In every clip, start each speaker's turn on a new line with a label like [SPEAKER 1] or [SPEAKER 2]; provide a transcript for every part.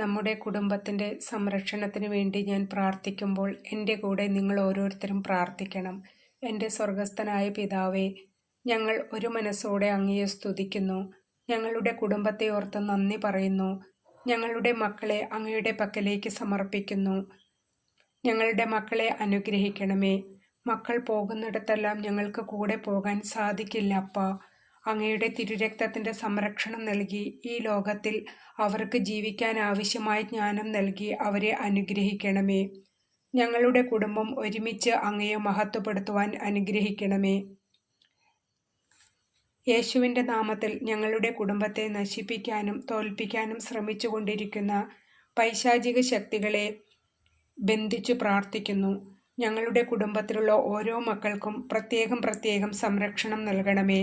[SPEAKER 1] നമ്മുടെ കുടുംബത്തിൻ്റെ സംരക്ഷണത്തിന് വേണ്ടി ഞാൻ പ്രാർത്ഥിക്കുമ്പോൾ എൻ്റെ കൂടെ നിങ്ങൾ ഓരോരുത്തരും പ്രാർത്ഥിക്കണം. എൻ്റെ സ്വർഗസ്ഥനായ പിതാവേ, ഞങ്ങൾ ഒരു മനസ്സോടെ അങ്ങയെ സ്തുതിക്കുന്നു. ഞങ്ങളുടെ കുടുംബത്തെ ഓർത്ത് നന്ദി പറയുന്നു. ഞങ്ങളുടെ മക്കളെ അങ്ങയുടെ പക്കലേക്ക് സമർപ്പിക്കുന്നു. ഞങ്ങളുടെ മക്കളെ അനുഗ്രഹിക്കണമേ. മക്കൾ പോകുന്നിടത്തെല്ലാം ഞങ്ങൾക്ക് കൂടെ പോകാൻ സാധിക്കില്ല അപ്പാ. അങ്ങയുടെ തിരുരക്തത്തിൻ്റെ സംരക്ഷണം നൽകി ഈ ലോകത്തിൽ അവർക്ക് ജീവിക്കാൻ ആവശ്യമായ ജ്ഞാനം നൽകി അവരെ അനുഗ്രഹിക്കണമേ. ഞങ്ങളുടെ കുടുംബം ഒരുമിച്ച് അങ്ങയെ മഹത്വപ്പെടുത്തുവാൻ അനുഗ്രഹിക്കണമേ. യേശുവിൻ്റെ നാമത്തിൽ ഞങ്ങളുടെ കുടുംബത്തെ നശിപ്പിക്കാനും തോൽപ്പിക്കാനും ശ്രമിച്ചുകൊണ്ടിരിക്കുന്ന പൈശാചിക ശക്തികളെ ബന്ധിച്ചു പ്രാർത്ഥിക്കുന്നു. ഞങ്ങളുടെ കുടുംബത്തിലുള്ള ഓരോ മക്കൾക്കും പ്രത്യേകം സംരക്ഷണം നൽകണമേ.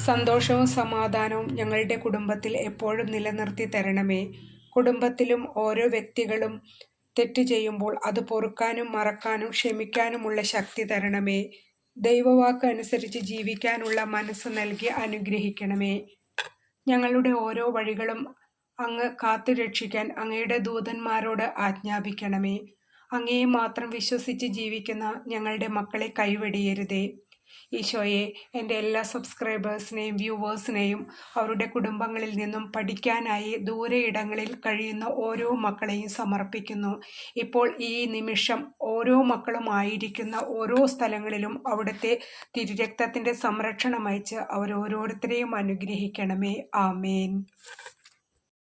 [SPEAKER 1] സന്തോഷവും സമാധാനവും ഞങ്ങളുടെ കുടുംബത്തിൽ എപ്പോഴും നിലനിർത്തി തരണമേ. കുടുംബത്തിലും ഓരോ വ്യക്തികളും തെറ്റ് ചെയ്യുമ്പോൾ അത് പൊറുക്കാനും മറക്കാനും ക്ഷമിക്കാനുമുള്ള ശക്തി തരണമേ. ദൈവവാക്ക് അനുസരിച്ച് ജീവിക്കാനുള്ള മനസ്സ് നൽകി അനുഗ്രഹിക്കണമേ. ഞങ്ങളുടെ ഓരോ വഴികളും അങ്ങ് കാത്തുരക്ഷിക്കാൻ അങ്ങയുടെ ദൂതന്മാരോട് ആജ്ഞാപിക്കണമേ. അങ്ങയെ മാത്രം വിശ്വസിച്ച് ജീവിക്കുന്ന ഞങ്ങളുടെ മക്കളെ കൈവെടിയരുതേ. ഈശോയെ, എൻ്റെ എല്ലാ സബ്സ്ക്രൈബേഴ്സിനെയും വ്യൂവേഴ്സിനെയും അവരുടെ കുടുംബങ്ങളിൽ നിന്നും പഠിക്കാനായി ദൂരെ ഇടങ്ങളിൽ കഴിയുന്ന ഓരോ മക്കളെയും സമർപ്പിക്കുന്നു. ഇപ്പോൾ ഈ നിമിഷം ഓരോ മക്കളും ആയിരിക്കുന്ന ഓരോ സ്ഥലങ്ങളിലും അവിടുത്തെ തിരുരക്തത്തിൻ്റെ സംരക്ഷണം അയച്ച് അവരോരോരുത്തരെയും അനുഗ്രഹിക്കണമേ. ആമേൻ.